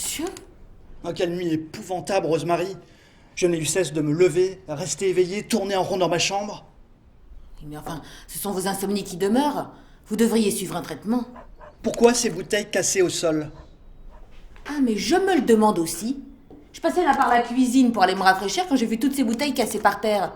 Monsieur? Oh, quelle nuit épouvantable, Rosemary. Je n'ai eu cesse de me lever, rester éveillé, tourner en rond dans ma chambre. Mais enfin, ce sont vos insomnies qui demeurent. Vous devriez suivre un traitement. Pourquoi ces bouteilles cassées au sol? Ah, mais je me le demande aussi. Je passais là par la cuisine pour aller me rafraîchir quand j'ai vu toutes ces bouteilles cassées par terre.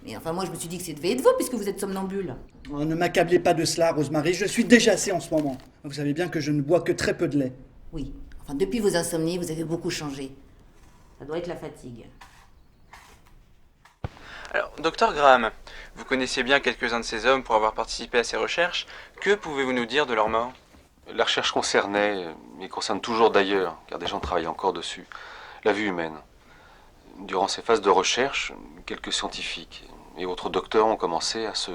Mais enfin, moi, je me suis dit que ça devait être vous, puisque vous êtes somnambule. Oh, ne m'accablez pas de cela, Rosemary. Je suis déjà assez en ce moment. Vous savez bien que je ne bois que très peu de lait. Oui, enfin, depuis vos insomnies, vous avez beaucoup changé. Ça doit être la fatigue. Alors, docteur Graham, vous connaissiez bien quelques-uns de ces hommes pour avoir participé à ces recherches. Que pouvez-vous nous dire de leur mort? La recherche concernait, et concerne toujours d'ailleurs, car des gens travaillent encore dessus, la vie humaine. Durant ces phases de recherche, quelques scientifiques et autres docteurs ont commencé à se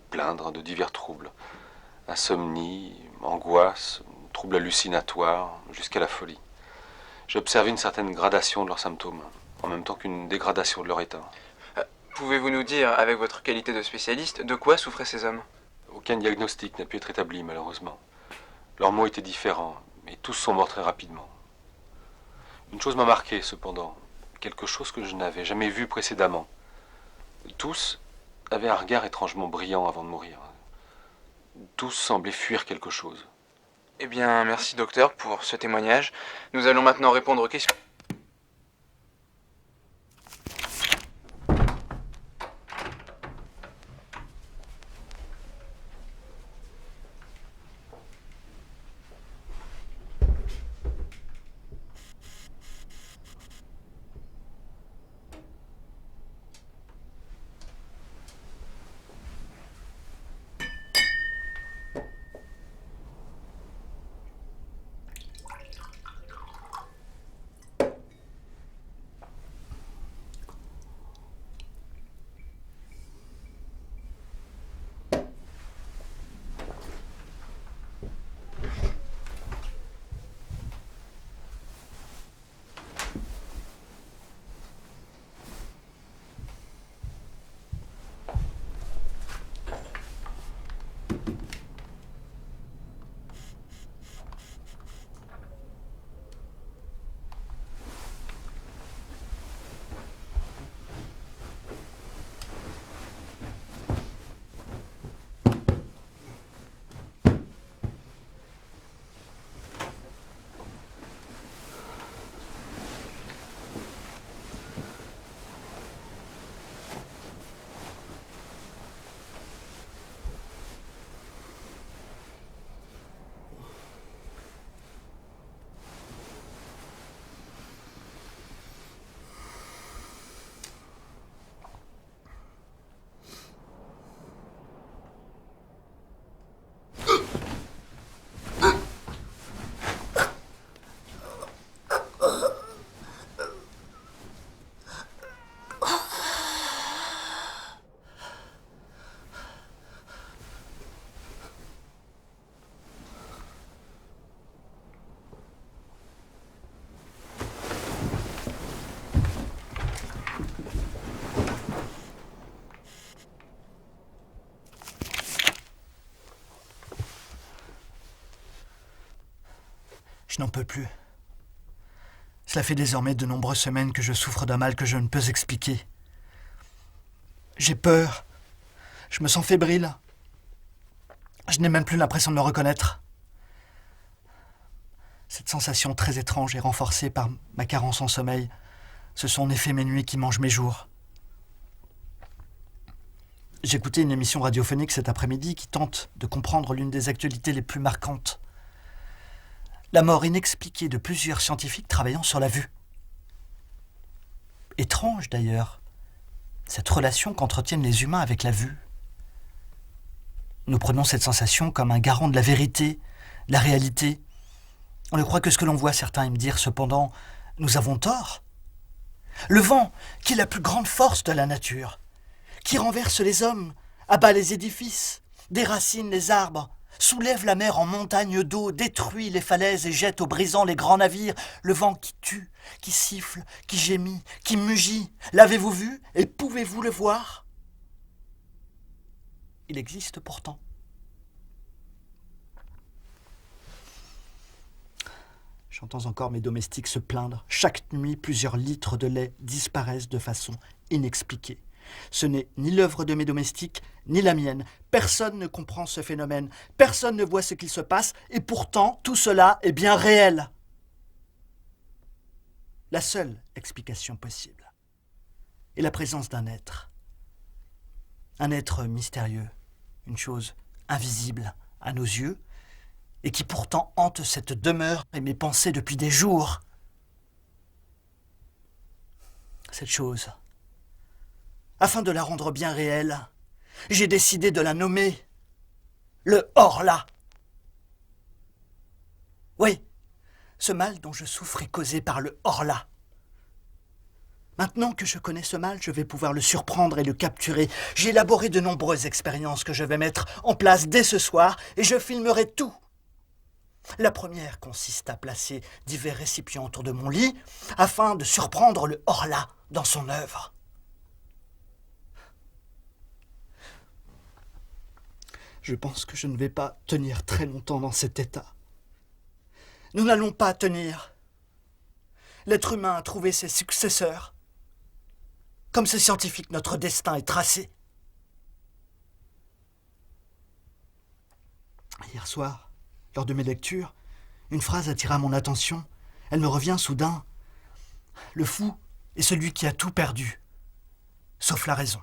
plaindre de divers troubles. Insomnie, angoisse, troubles hallucinatoires, jusqu'à la folie. J'ai observé une certaine gradation de leurs symptômes, en même temps qu'une dégradation de leur état. Pouvez-vous nous dire, avec votre qualité de spécialiste, de quoi souffraient ces hommes? Aucun diagnostic n'a pu être établi, malheureusement. Leurs mots étaient différents, et tous sont morts très rapidement. Une chose m'a marqué, cependant, quelque chose que je n'avais jamais vu précédemment. Tous avaient un regard étrangement brillant avant de mourir. Tous semblaient fuir quelque chose. Eh bien, merci docteur pour ce témoignage. Nous allons maintenant répondre aux questions. Je n'en peux plus. Cela fait désormais de nombreuses semaines que je souffre d'un mal que je ne peux expliquer. J'ai peur. Je me sens fébrile. Je n'ai même plus l'impression de me reconnaître. Cette sensation très étrange est renforcée par ma carence en sommeil. Ce sont en effet mes nuits qui mangent mes jours. J'écoutais une émission radiophonique cet après-midi qui tente de comprendre l'une des actualités les plus marquantes. La mort inexpliquée de plusieurs scientifiques travaillant sur la vue. Étrange d'ailleurs, cette relation qu'entretiennent les humains avec la vue. Nous prenons cette sensation comme un garant de la vérité, de la réalité. On ne croit que ce que l'on voit, certains aiment dire. Cependant, nous avons tort. Le vent, qui est la plus grande force de la nature, qui renverse les hommes, abat les édifices, déracine les arbres, soulève la mer en montagne d'eau, détruit les falaises et jette au brisant les grands navires, le vent qui tue, qui siffle, qui gémit, qui mugit. L'avez-vous vu et pouvez-vous le voir? Il existe pourtant. J'entends encore mes domestiques se plaindre. Chaque nuit, plusieurs litres de lait disparaissent de façon inexpliquée. Ce n'est ni l'œuvre de mes domestiques, ni la mienne. Personne ne comprend ce phénomène. Personne ne voit ce qu'il se passe. Et pourtant, tout cela est bien réel. La seule explication possible est la présence d'un être. Un être mystérieux, une chose invisible à nos yeux, et qui pourtant hante cette demeure et mes pensées depuis des jours. Cette chose, afin de la rendre bien réelle, j'ai décidé de la nommer le Horla. Oui, ce mal dont je souffre est causé par le Horla. Maintenant que je connais ce mal, je vais pouvoir le surprendre et le capturer. J'ai élaboré de nombreuses expériences que je vais mettre en place dès ce soir et je filmerai tout. La première consiste à placer divers récipients autour de mon lit afin de surprendre le Horla dans son œuvre. Je pense que je ne vais pas tenir très longtemps dans cet état. Nous n'allons pas tenir. L'être humain a trouvé ses successeurs. Comme ce scientifique, notre destin est tracé. Hier soir, lors de mes lectures, une phrase attira mon attention. Elle me revient soudain. Le fou est celui qui a tout perdu, sauf la raison.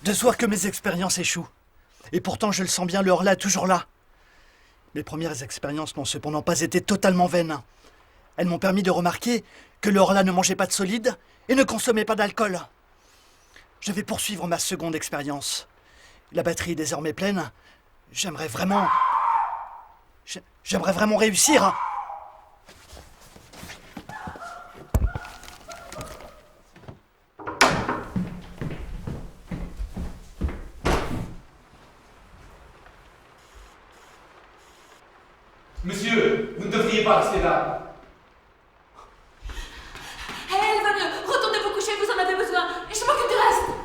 De soir que mes expériences échouent. Et pourtant, je le sens bien, le Horla est toujours là. Mes premières expériences n'ont cependant pas été totalement vaines. Elles m'ont permis de remarquer que le Horla ne mangeait pas de solide et ne consommait pas d'alcool. Je vais poursuivre ma seconde expérience. La batterie est désormais pleine. J'aimerais vraiment... J'aimerais vraiment réussir, hein. Monsieur, vous ne devriez pas rester là. Elle va mieux. Retournez vous coucher, vous en avez besoin. Et je m'occupe du reste.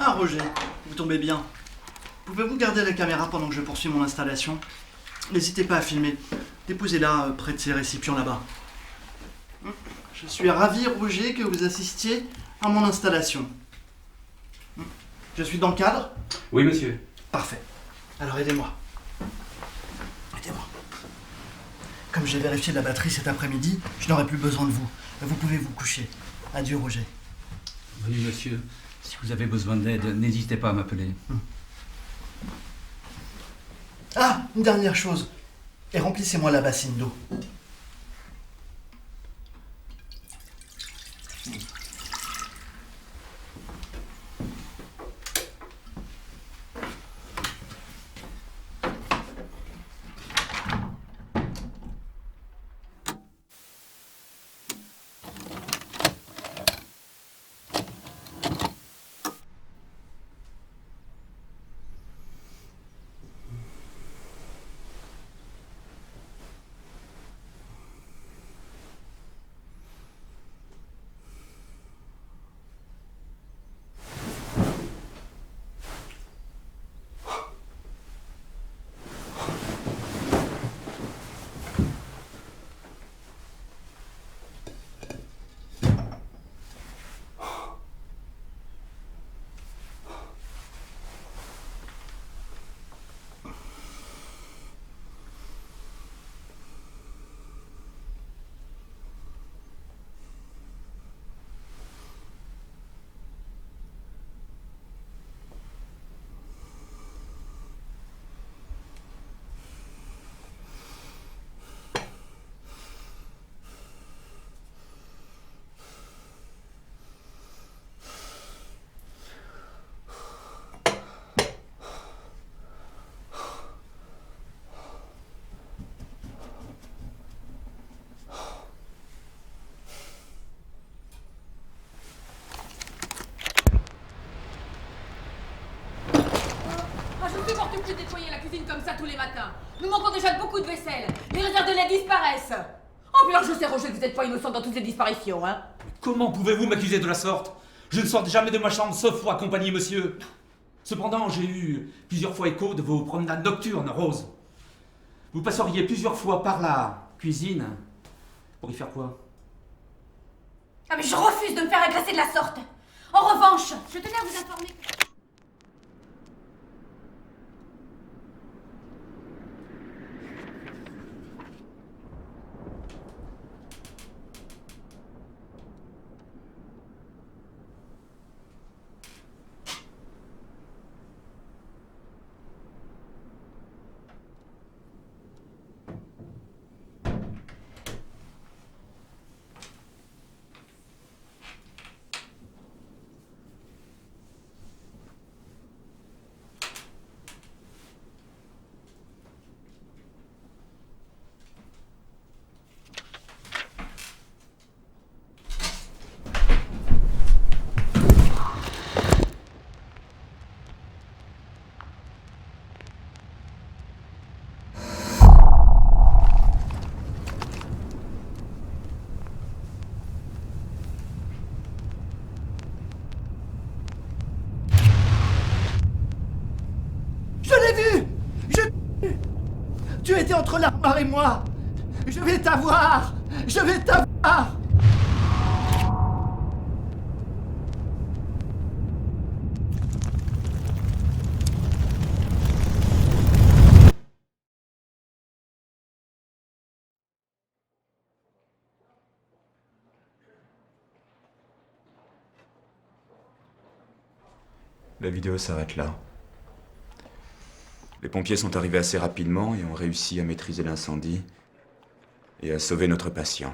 Ah, Roger, vous tombez bien. Pouvez-vous garder la caméra pendant que je poursuis mon installation? N'hésitez pas à filmer. Déposez-la près de ces récipients là-bas. Je suis ravi, Roger, que vous assistiez à mon installation. Je suis dans le cadre? Oui, monsieur. Parfait. Alors aidez-moi. Aidez-moi. Comme j'ai vérifié la batterie cet après-midi, je n'aurai plus besoin de vous. Vous pouvez vous coucher. Adieu, Roger. Oui, monsieur. Si vous avez besoin d'aide, n'hésitez pas à m'appeler. Ah, une dernière chose. Et remplissez-moi la bassine d'eau. Je ne supporte plus de nettoyer la cuisine comme ça tous les matins. Nous manquons déjà de beaucoup de vaisselle. Les réserves de lait disparaissent. Oh, puis alors je sais, Roger, que vous n'êtes pas innocent dans toutes ces disparitions, hein. Comment pouvez-vous m'accuser de la sorte? Je ne sors jamais de ma chambre sauf pour accompagner monsieur. Cependant, j'ai eu plusieurs fois écho de vos promenades nocturnes, Rose. Vous passeriez plusieurs fois par la cuisine. Pour y faire quoi? Ah, mais je refuse de me faire agresser de la sorte. En revanche, je tenais à vous informer que... Tu étais entre l'armoire et moi. Je vais t'avoir. Je vais t'avoir. La vidéo s'arrête là. Les pompiers sont arrivés assez rapidement et ont réussi à maîtriser l'incendie et à sauver notre patient.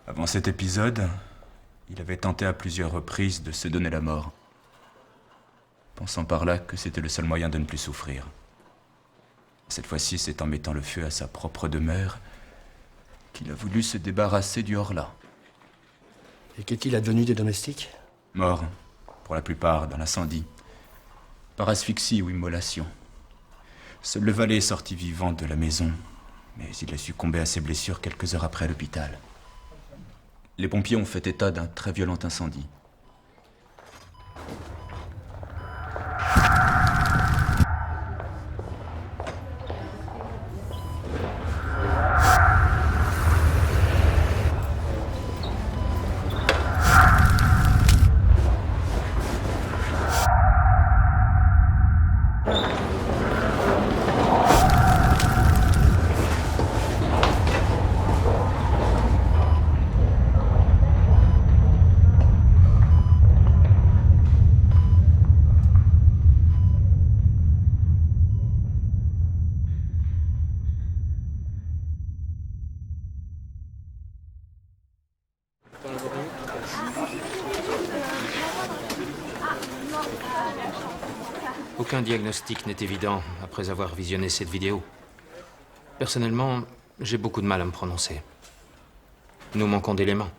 Avant cet épisode, il avait tenté à plusieurs reprises de se donner la mort, pensant par là que c'était le seul moyen de ne plus souffrir. Cette fois-ci, c'est en mettant le feu à sa propre demeure qu'il a voulu se débarrasser du Horla. Et qu'est-il advenu des domestiques? Morts, pour la plupart, dans l'incendie, par asphyxie ou immolation. Seul le valet est sorti vivant de la maison, mais il a succombé à ses blessures quelques heures après à l'hôpital. Les pompiers ont fait état d'un très violent incendie. Aucun diagnostic n'est évident après avoir visionné cette vidéo. Personnellement, j'ai beaucoup de mal à me prononcer. Nous manquons d'éléments.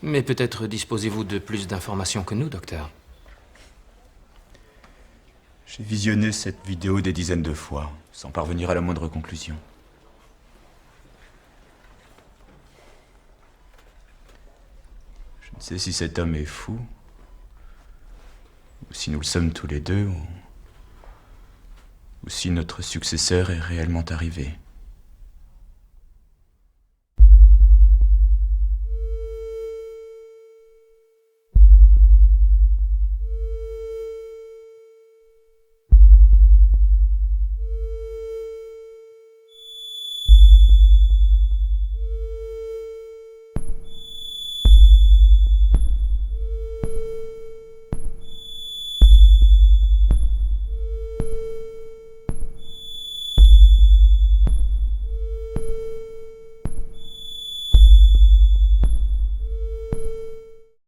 Mais peut-être disposez-vous de plus d'informations que nous, docteur. J'ai visionné cette vidéo des dizaines de fois, sans parvenir à la moindre conclusion. Je ne sais si cet homme est fou, ou si nous le sommes tous les deux, ou si notre successeur est réellement arrivé.